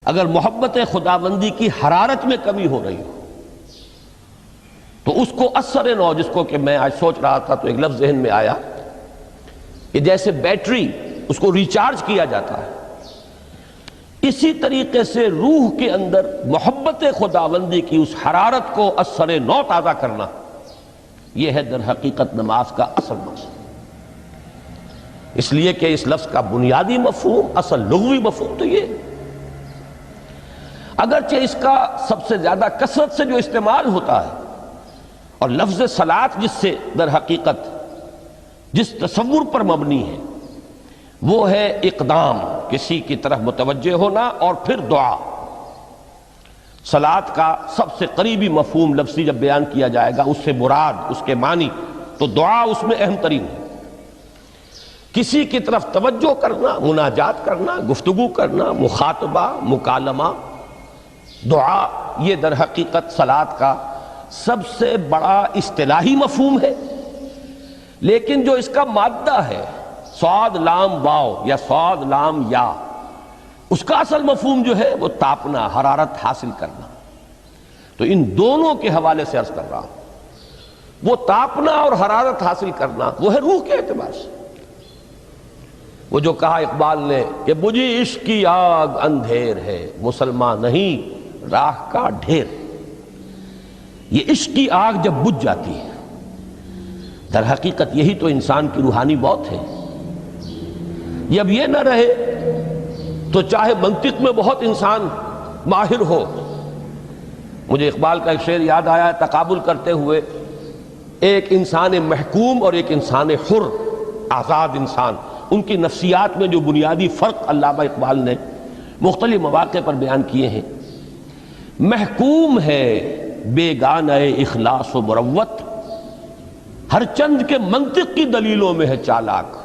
اگر محبت خداوندی کی حرارت میں کمی ہو رہی ہو تو اس کو اثر نو، جس کو کہ میں آج سوچ رہا تھا تو ایک لفظ ذہن میں آیا کہ جیسے بیٹری اس کو ریچارج کیا جاتا ہے، اسی طریقے سے روح کے اندر محبت خداوندی کی اس حرارت کو اثر نو تازہ کرنا، یہ ہے در حقیقت نماز کا اصل مقصد۔ اس لیے کہ اس لفظ کا بنیادی مفہوم، اصل لغوی مفہوم تو یہ، اگرچہ اس کا سب سے زیادہ کثرت سے جو استعمال ہوتا ہے، اور لفظ صلاۃ جس سے در حقیقت جس تصور پر مبنی ہے وہ ہے اقدام، کسی کی طرف متوجہ ہونا اور پھر دعا۔ صلاۃ کا سب سے قریبی مفہوم لفظی جب بیان کیا جائے گا، اس سے مراد، اس کے معنی تو دعا اس میں اہم ترین ہے۔ کسی کی طرف توجہ کرنا، مناجات کرنا، گفتگو کرنا، مخاطبہ، مکالمہ، دعا، یہ در حقیقت صلاۃ کا سب سے بڑا اصطلاحی مفہوم ہے۔ لیکن جو اس کا مادہ ہے، صاد لام واو یا صاد لام یا، اس کا اصل مفہوم جو ہے وہ تاپنا، حرارت حاصل کرنا۔ تو ان دونوں کے حوالے سے عرض کر رہا ہوں، وہ تاپنا اور حرارت حاصل کرنا وہ ہے روح کے اعتبار سے۔ وہ جو کہا اقبال نے کہ بجھی عشق کی آگ اندھیر ہے، مسلمان نہیں راہ کا ڈھیر۔ یہ عشق کی آگ جب بجھ جاتی ہے، در حقیقت یہی تو انسان کی روحانی موت ہے۔ جب یہ نہ رہے تو چاہے منطق میں بہت انسان ماہر ہو۔ مجھے اقبال کا ایک شعر یاد آیا ہے، تقابل کرتے ہوئے ایک انسان محکوم اور ایک انسان حر، آزاد انسان، ان کی نفسیات میں جو بنیادی فرق علامہ اقبال نے مختلف مواقع پر بیان کیے ہیں۔ محکوم ہے بیگانہ اخلاص و مروت، ہر چند کے منطق کی دلیلوں میں ہے چالاک۔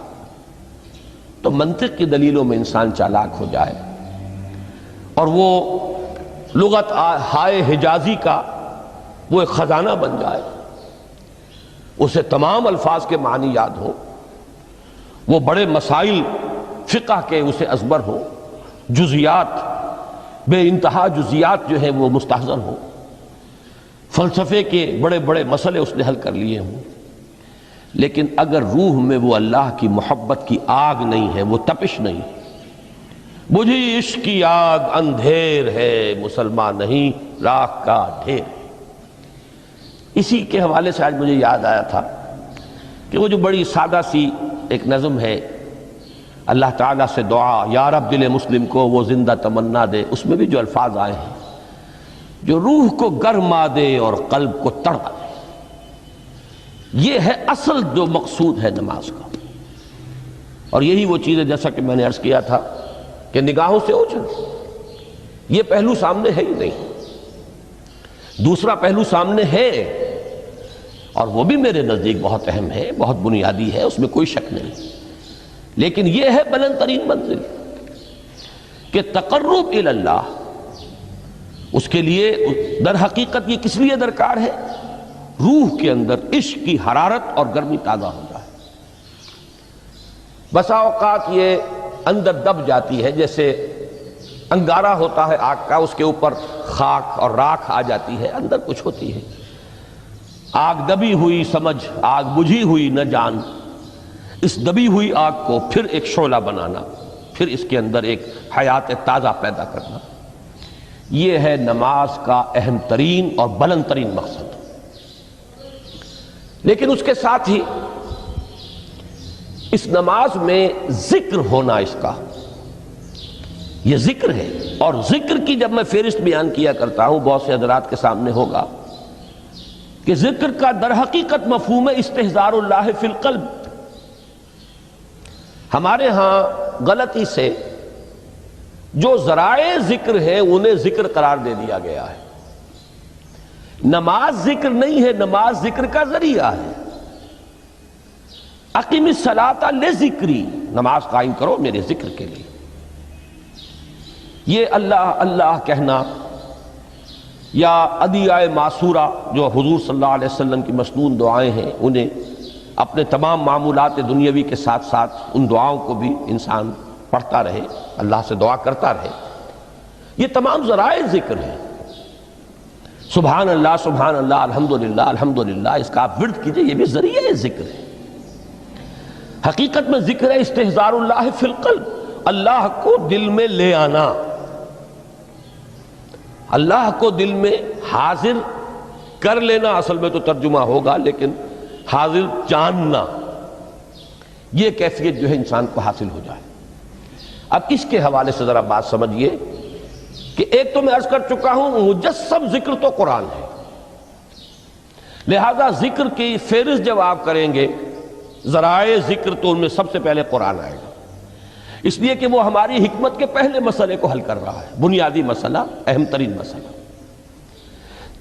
تو منطق کی دلیلوں میں انسان چالاک ہو جائے اور وہ لغت ہائے حجازی کا وہ ایک خزانہ بن جائے، اسے تمام الفاظ کے معنی یاد ہو، وہ بڑے مسائل فقہ کے اسے ازبر ہو، جزیات، بے انتہا جزیات جو ہیں وہ مستحضر ہو، فلسفے کے بڑے بڑے مسئلے اس نے حل کر لیے ہوں، لیکن اگر روح میں وہ اللہ کی محبت کی آگ نہیں ہے، وہ تپش نہیں، بجھی عشق کی آگ اندھیر ہے، مسلمان نہیں راہ کا ڈھیر۔ اسی کے حوالے سے آج مجھے یاد آیا تھا کہ وہ جو بڑی سادہ سی ایک نظم ہے، اللہ تعالیٰ سے دعا یا رب دل مسلم کو وہ زندہ تمنا دے، اس میں بھی جو الفاظ آئے ہیں جو روح کو گرما دے اور قلب کو تڑپا دے، یہ ہے اصل جو مقصود ہے نماز کا۔ اور یہی وہ چیز ہے جیسا کہ میں نے عرض کیا تھا کہ نگاہوں سے اوجھل، یہ پہلو سامنے ہے ہی نہیں، دوسرا پہلو سامنے ہے اور وہ بھی میرے نزدیک بہت اہم ہے، بہت بنیادی ہے، اس میں کوئی شک نہیں، لیکن یہ ہے بلند ترین منزل کہ تقرب الی اللہ۔ اس کے لیے در حقیقت یہ کس لیے درکار ہے؟ روح کے اندر عشق کی حرارت اور گرمی تازہ ہو جائے۔ بسا اوقات یہ اندر دب جاتی ہے، جیسے انگارہ ہوتا ہے آگ کا، اس کے اوپر خاک اور راکھ آ جاتی ہے، اندر کچھ ہوتی ہے، آگ دبی ہوئی سمجھ آگ بجھی ہوئی نہ جان، اس دبی ہوئی آگ کو پھر ایک شعلہ بنانا، پھر اس کے اندر ایک حیات تازہ پیدا کرنا، یہ ہے نماز کا اہم ترین اور بلند ترین مقصد۔ لیکن اس کے ساتھ ہی اس نماز میں ذکر ہونا، اس کا یہ ذکر ہے، اور ذکر کی جب میں فہرست بیان کیا کرتا ہوں، بہت سے حضرات کے سامنے ہوگا کہ ذکر کا در حقیقت مفہوم ہے استحضار اللہ فی القلب۔ ہمارے ہاں غلطی سے جو ذرائع ذکر ہیں انہیں ذکر قرار دے دیا گیا ہے۔ نماز ذکر نہیں ہے، نماز ذکر کا ذریعہ ہے۔ اقیم الصلاۃ لذکری، نماز قائم کرو میرے ذکر کے لیے۔ یہ اللہ اللہ کہنا یا ادعیہ معصورہ جو حضور صلی اللہ علیہ وسلم کی مسنون دعائیں ہیں، انہیں اپنے تمام معمولات دنیاوی کے ساتھ ساتھ ان دعاؤں کو بھی انسان پڑھتا رہے، اللہ سے دعا کرتا رہے، یہ تمام ذرائع ذکر ہیں. سبحان اللہ الحمدللہ الحمدللہ، اس کا آپ ورد کیجئے، یہ بھی ذریعہ ذکر ہے. حقیقت میں ذکر ہے استحضار اللہ فی القلب، اللہ کو دل میں لے آنا، اللہ کو دل میں حاضر کر لینا. اصل میں تو ترجمہ ہوگا، لیکن حاضر جاننا، یہ کیفیت جو ہے انسان کو حاصل ہو جائے. اب اس کے حوالے سے ذرا بات سمجھیے کہ ایک تو میں عرض کر چکا ہوں مجسم ذکر تو قرآن ہے، لہذا ذکر کی فہرست جب آپ کریں گے ذرائع ذکر تو ان میں سب سے پہلے قرآن آئے گا، اس لیے کہ وہ ہماری حکمت کے پہلے مسئلے کو حل کر رہا ہے، بنیادی مسئلہ، اہم ترین مسئلہ.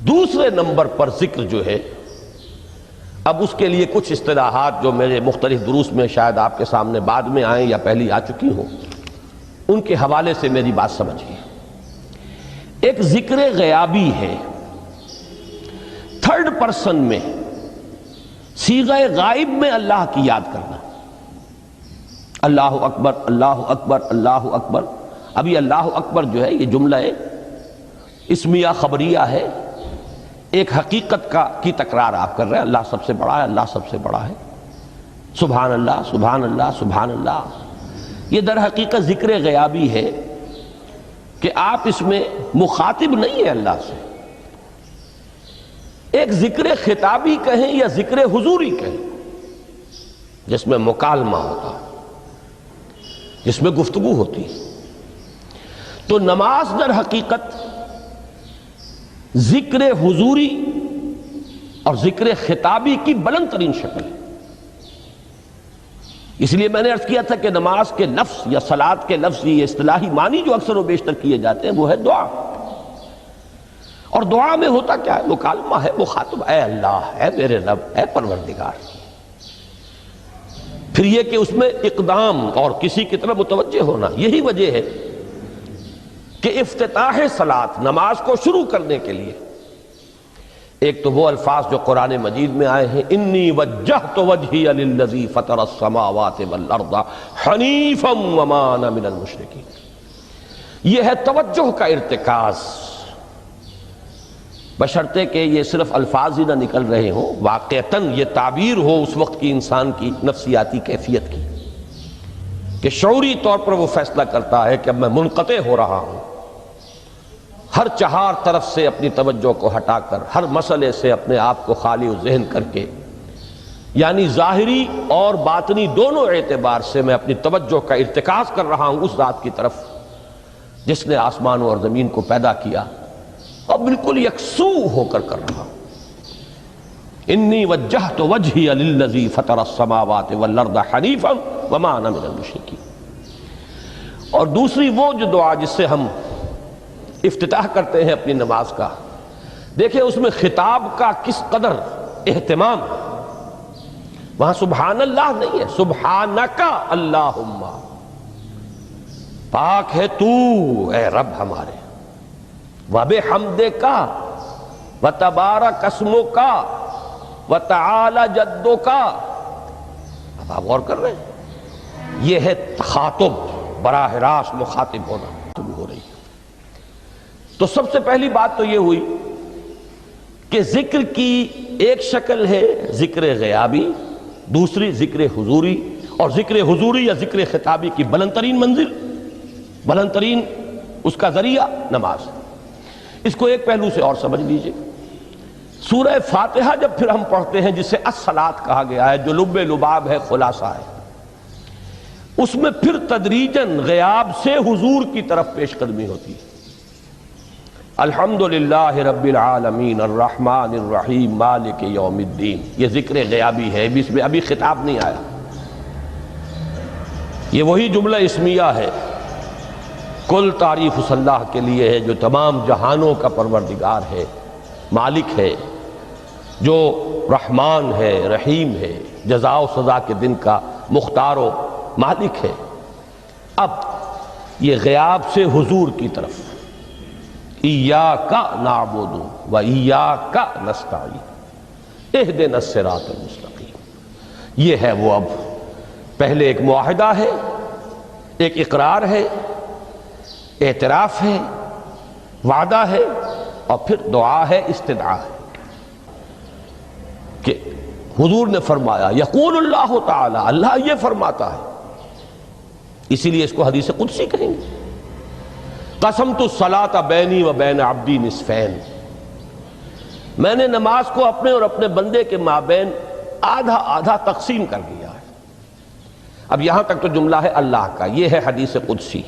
دوسرے نمبر پر ذکر جو ہے، اب اس کے لیے کچھ اصطلاحات جو میرے مختلف دروس میں شاید آپ کے سامنے بعد میں آئیں یا پہلی آ چکی ہوں، ان کے حوالے سے میری بات سمجھیے. ایک ذکر غیابی ہے، تھرڈ پرسن میں، صیغہ غائب میں اللہ کی یاد کرنا. اللہ اکبر اللہ اکبر اللہ اکبر. ابھی اللہ اکبر جو ہے یہ جملہ اسمیہ خبریہ ہے، ایک حقیقت کی تکرار آپ کر رہے ہیں، اللہ سب سے بڑا ہے، اللہ سب سے بڑا ہے. سبحان اللہ سبحان اللہ سبحان اللہ. یہ در حقیقت ذکر غیابی ہے کہ آپ اس میں مخاطب نہیں ہے اللہ سے. ایک ذکر خطابی کہیں یا ذکر حضوری کہیں، جس میں مکالمہ ہوتا ہے، جس میں گفتگو ہوتی ہے. تو نماز در حقیقت ذکر حضوری اور ذکر خطابی کی بلند ترین شکل ہے. اس لیے میں نے عرض کیا تھا کہ نماز کے لفظ یا صلاۃ کے لفظ، یہ اصطلاحی معنی جو اکثر و بیشتر کیے جاتے ہیں، وہ ہے دعا. اور دعا میں ہوتا کیا ہے؟ مکالمہ ہے، مخاطب، اے اللہ، اے میرے رب، اے پروردگار. پھر یہ کہ اس میں اقدام اور کسی کی طرف متوجہ ہونا. یہی وجہ ہے کہ افتتاح صلاۃ، نماز کو شروع کرنے کے لیے، ایک تو وہ الفاظ جو قرآن مجید میں آئے ہیں، انی وجہت وجہی للذی فطر السماوات والارض حنیفا وما انا من المشرکین. یہ ہے توجہ کا ارتکاز، بشرطے کہ یہ صرف الفاظ ہی نہ نکل رہے ہوں، واقعتاً یہ تعبیر ہو اس وقت کی انسان کی نفسیاتی کیفیت کی، کہ شعوری طور پر وہ فیصلہ کرتا ہے کہ اب میں منقطع ہو رہا ہوں، ہر چہار طرف سے اپنی توجہ کو ہٹا کر، ہر مسئلے سے اپنے آپ کو خالی و ذہن کر کے، یعنی ظاہری اور باطنی دونوں اعتبار سے میں اپنی توجہ کا ارتکاز کر رہا ہوں اس ذات کی طرف جس نے آسمانوں اور زمین کو پیدا کیا، اور بالکل یکسو ہو کر رہا ہوں. انی وجہت وجہی للذی فطر السماوات والارض حنیفا وما انا من المشرکین. اور دوسری وہ جو دعا جس سے ہم افتتاح کرتے ہیں اپنی نماز کا، دیکھیں اس میں خطاب کا کس قدر اہتمام. وہاں سبحان اللہ نہیں ہے، سبحانک اللہم، پاک ہے تو اے رب ہمارے، وبحمدک وتبارک اسمک وتعالی جدک. اب آپ غور کر رہے ہیں، یہ ہے تخاطب، براہ راست مخاطب ہونا ہو رہی ہے. تو سب سے پہلی بات تو یہ ہوئی کہ ذکر کی ایک شکل ہے ذکر غیابی، دوسری ذکر حضوری، اور ذکر حضوری یا ذکر خطابی کی بلند ترین منزل، بلند ترین اس کا ذریعہ نماز. اس کو ایک پہلو سے اور سمجھ لیجئے. سورہ فاتحہ جب پھر ہم پڑھتے ہیں، جسے الصلاۃ کہا گیا ہے، جو لب لباب ہے، خلاصہ ہے، اس میں پھر تدریجاً غیاب سے حضور کی طرف پیش قدمی ہوتی ہے. الحمدللہ رب العالمین الرحمن الرحیم مالک یوم الدین. یہ ذکر غیابی ہے، اس میں ابھی خطاب نہیں آیا. یہ وہی جملہ اسمیہ ہے، کل تعریف اس اللہ کے لیے ہے جو تمام جہانوں کا پروردگار ہے، مالک ہے، جو رحمان ہے، رحیم ہے، جزا و سزا کے دن کا مختار و مالک ہے. اب یہ غیاب سے حضور کی طرف، ایاک نعبد و ایاک نستعین اہدنا الصراط المستقیم. یہ ہے وہ، اب پہلے ایک معاہدہ ہے، ایک اقرار ہے، اعتراف ہے، وعدہ ہے اور پھر دعا ہے، استدعا ہے کہ حضور نے فرمایا یقول اللہ تعالی، اللہ یہ فرماتا ہے، اسی لیے اس کو حدیث قدسی کہیں گے۔ قسمت الصلاۃ بینی و بین عبدی نصفین، میں نے نماز کو اپنے اور اپنے بندے کے مابین آدھا آدھا تقسیم کر دیا ہے۔ اب یہاں تک تو جملہ ہے اللہ کا، یہ ہے حدیث قدسی۔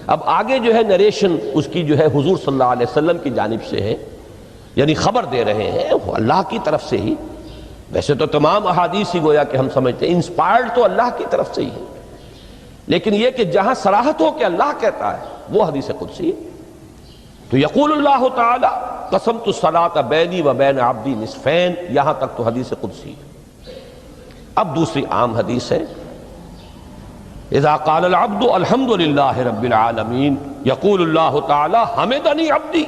اب آگے جو ہے نریشن اس کی جو ہے حضور صلی اللہ علیہ وسلم کی جانب سے ہے، یعنی خبر دے رہے ہیں وہ اللہ کی طرف سے ہی۔ ویسے تو تمام احادیث ہی گویا کہ ہم سمجھتے ہیں انسپائرڈ تو اللہ کی طرف سے ہی ہے، لیکن یہ کہ جہاں صراحت ہو کہ اللہ کہتا ہے وہ حدیث قدسی ہے۔ تو یقول اللہ تعالی قسمت الصلاۃ بینی و بین عبدی نصفین، یہاں تک تو حدیث قدسی ہے۔ اب دوسری عام حدیث ہے، اذا قال العبد الحمد للہ رب العالمین یقول اللہ تعالی حمدنی عبدی،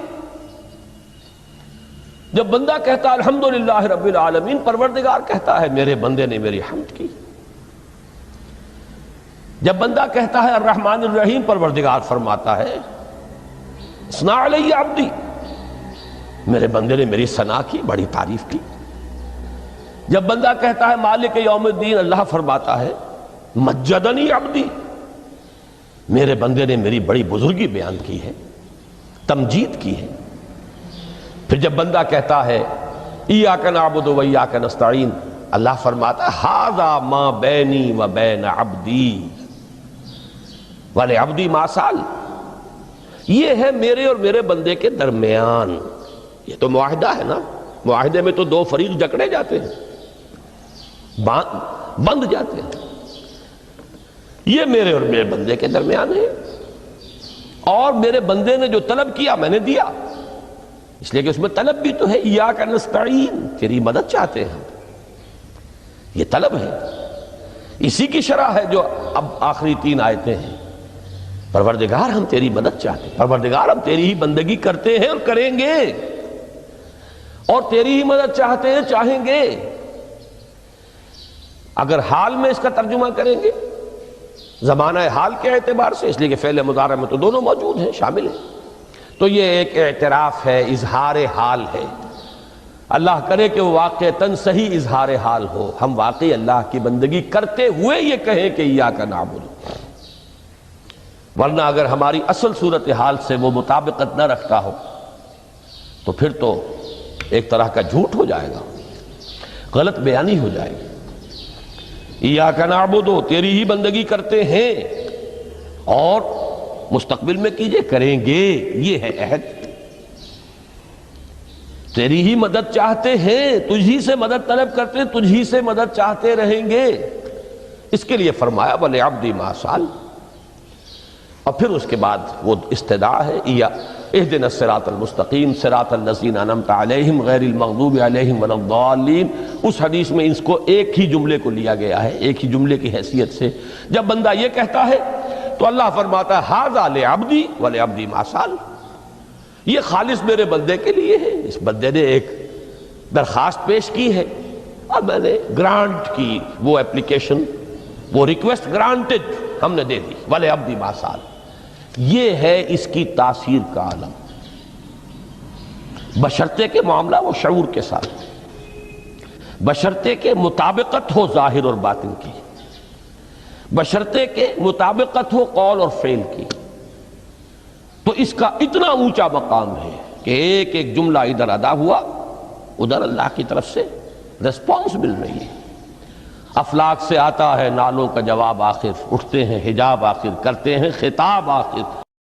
جب بندہ کہتا ہے الحمدللہ رب العالمین، پروردگار کہتا ہے میرے بندے نے میری حمد کی۔ جب بندہ کہتا ہے الرحمن الرحیم، پروردگار فرماتا ہے اثنا علی عبدی، میرے بندے نے میری ثنا کی، بڑی تعریف کی۔ جب بندہ کہتا ہے مالک یوم الدین، اللہ فرماتا ہے مجدنی عبدی، میرے بندے نے میری بڑی بزرگی بیان کی ہے، تمجید کی ہے۔ پھر جب بندہ کہتا ہے ایاک نعبد و ایاک نستعین، اللہ فرماتا ہے ھذا ما بینی و بین عبدی ولعبدی ما سأل، یہ ہے میرے اور میرے بندے کے درمیان۔ یہ تو معاہدہ ہے نا، معاہدے میں تو دو فریق جکڑے جاتے ہیں، بند جاتے ہیں، یہ میرے اور میرے بندے کے درمیان ہے، اور میرے بندے نے جو طلب کیا میں نے دیا، اس لیے کہ اس میں طلب بھی تو ہے، ایاک نستعین، تیری مدد چاہتے ہیں، یہ طلب ہے، اسی کی شرح ہے جو اب آخری 3 آیتیں ہیں۔ پروردگار ہم تیری مدد چاہتے ہیں، پروردگار ہم تیری ہی بندگی کرتے ہیں اور کریں گے، اور تیری ہی مدد چاہتے ہیں، چاہیں گے۔ اگر حال میں اس کا ترجمہ کریں گے زمانہ حال کے اعتبار سے، اس لیے کہ فعل مضارع میں تو دونوں موجود ہیں، شامل ہیں، تو یہ ایک اعتراف ہے، اظہار حال ہے۔ اللہ کرے کہ وہ واقعتاً صحیح اظہار حال ہو، ہم واقعی اللہ کی بندگی کرتے ہوئے یہ کہیں کہ ایاک نعبد، ورنہ اگر ہماری اصل صورتحال سے وہ مطابقت نہ رکھتا ہو تو پھر تو ایک طرح کا جھوٹ ہو جائے گا، غلط بیانی ہو جائے گی۔ ایاک نعبد، تیری ہی بندگی کرتے ہیں، اور مستقبل میں کیجئے، کریں گے، یہ ہے عہد، تیری ہی مدد چاہتے ہیں، تجھی سے مدد طلب کرتے ہیں، تجھی سے مدد چاہتے رہیں گے، اس کے لیے فرمایا وَلِعَبْدِ مَا سَأَلَ۔ اور پھر اس کے بعد وہ استدعا ہے اهدنا الصراط المستقیم صراط الذین انعمت علیہم غیر المغضوب علیہم ولا الضالین۔ اس حدیث میں اس کو ایک ہی جملے کو لیا گیا ہے، ایک ہی جملے کی حیثیت سے۔ جب بندہ یہ کہتا ہے تو اللہ فرماتا ہے ھذا لعبدی ولعبدی ما سأل، یہ خالص میرے بندے کے لیے ہے، اس بندے نے ایک درخواست پیش کی ہے اور میں نے گرانٹ کی، وہ اپلیکیشن، وہ ریکویسٹ گرانٹڈ ہم نے دے دی، ولعبدی ما سأل۔ یہ ہے اس کی تاثیر کا عالم، بشرطے کے معاملہ وہ شعور کے ساتھ، بشرطے کے مطابقت ہو ظاہر اور باطن کی، بشرطے کے مطابقت ہو قول اور فعل کی، تو اس کا اتنا اونچا مقام ہے کہ ایک ایک جملہ ادھر ادا ہوا، ادھر اللہ کی طرف سے ریسپانس مل رہی ہے۔ افلاک سے آتا ہے نالوں کا جواب آخر، اٹھتے ہیں حجاب آخر، کرتے ہیں خطاب آخر۔